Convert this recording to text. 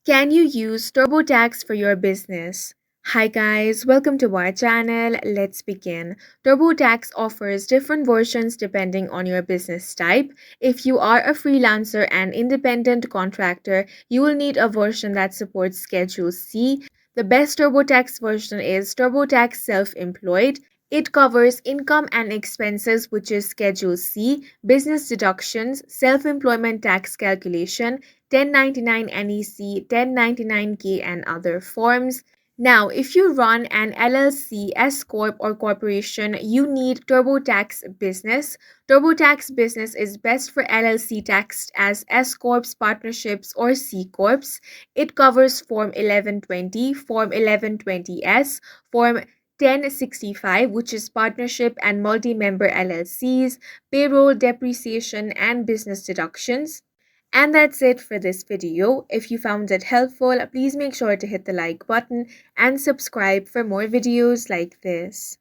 Can you use TurboTax for your business? Hi guys, welcome to our channel. Let's begin. TurboTax offers different versions depending on your business type. If you are a freelancer and independent contractor, you will need a version that supports Schedule C. The best TurboTax version is TurboTax Self-Employed. It covers income and expenses, which is Schedule C, business deductions, self-employment tax calculation, 1099 NEC, 1099K, and other forms. Now, if you run an LLC, S Corp, or corporation, you need TurboTax Business. TurboTax Business is best for LLC taxed as S Corps, partnerships, or C Corps. It covers Form 1120, Form 1120S, Form 1065, which is partnership and multi-member LLCs, payroll, depreciation, and business deductions. And that's it for this video. If you found it helpful, please make sure to hit the like button and subscribe for more videos like this.